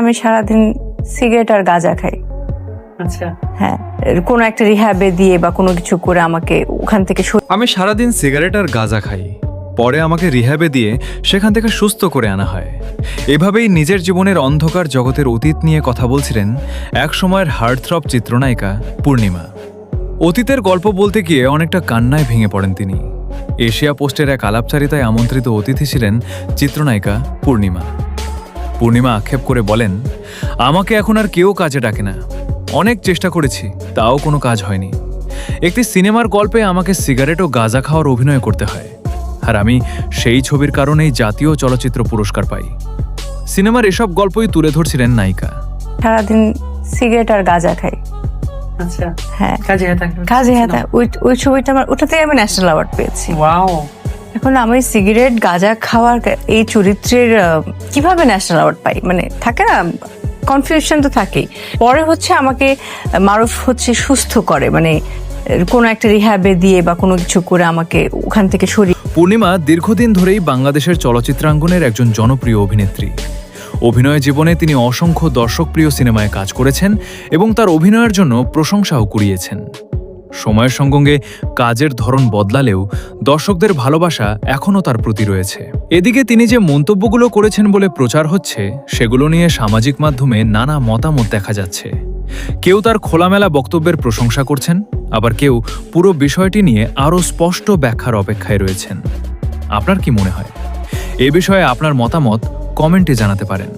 আমি সারাদিন সিগারেট আর গাঁজা খাই। আচ্ছা, হ্যাঁ, কোনো একটা রিহ্যাবে দিয়ে বা কোনো কিছু করে আমাকে ওখান থেকে আমি সারাদিন সিগারেট আর গাঁজা খাই, পরে আমাকে রিহ্যাবে দিয়ে সেখান থেকে সুস্থ করে আনা হয়। এভাবেই নিজের জীবনের অন্ধকার জগতের অতীত নিয়ে কথা বলছিলেন এক সময়ের হার্টথ্রব চিত্রনায়িকা পূর্ণিমা। অতীতের গল্প বলতে গিয়ে অনেকটা কান্নায় ভেঙে পড়েন তিনি। এশিয়া পোস্টের এক আলাপচারিতায় আমন্ত্রিত অতিথি ছিলেন চিত্রনায়িকা পূর্ণিমা। পূর্ণিমা আক্ষেপ করে বলেন, আমাকে এখন আর কেউ কাজে ডাকে না। অনেক চেষ্টা করেছি, তাও কোনো কাজ হয়নি। একটি সিনেমার গল্পে আমাকে সিগারেট ও গাঁজা খাওয়ার অভিনয় করতে হয়, আর আমি সেই ছবির কারণেই জাতীয় চলচ্চিত্র পুরস্কার পাই। সিনেমার এসব গল্পই তুলে ধরছিলেন নায়িকা। সারাদিন সিগারেট আর গাঁজা খাই। আচ্ছা, হ্যাঁ, কাজে ওই ছবিটা আমার, ওটাতে আমি ন্যাশনাল অ্যাওয়ার্ড পেয়েছি। ওয়াও। এখন আমি সিগারেট গাঁজা খাওয়ার এই চরিত্রের কিভাবে ন্যাশনাল অ্যাওয়ার্ড পাই, মানে থাকে না, কনফিউশন তো থাকেই। পরে হচ্ছে আমাকে মারুফ সুস্থ করে, মানে কোনো একটা রিহ্যাবে দিয়ে বা কোনো কিছু করে আমাকে ওখান থেকে সরিয়ে। পূর্ণিমা দীর্ঘদিন ধরেই বাংলাদেশের চলচ্চিত্রাঙ্গনের একজন জনপ্রিয় অভিনেত্রী। অভিনয় জীবনে তিনি অসংখ্য দর্শকপ্রিয় সিনেমায় কাজ করেছেন এবং তার অভিনয়ের জন্য প্রশংসাও কুড়িয়েছেন। সময়ের সঙ্গে কাজের ধরন বদলালেও দর্শকদের ভালোবাসা এখনও তার প্রতি রয়েছে। এদিকে তিনি যে মন্তব্যগুলো করেছেন বলে প্রচার হচ্ছে, সেগুলো নিয়ে সামাজিক মাধ্যমে নানা মতামত দেখা যাচ্ছে। কেউ তার খোলামেলা বক্তব্যের প্রশংসা করছেন, আবার কেউ পুরো বিষয়টি নিয়ে আরও স্পষ্ট ব্যাখ্যার অপেক্ষায় রয়েছেন। আপনার কি মনে হয়? এ বিষয়ে আপনার মতামত কমেন্টে জানাতে পারেন।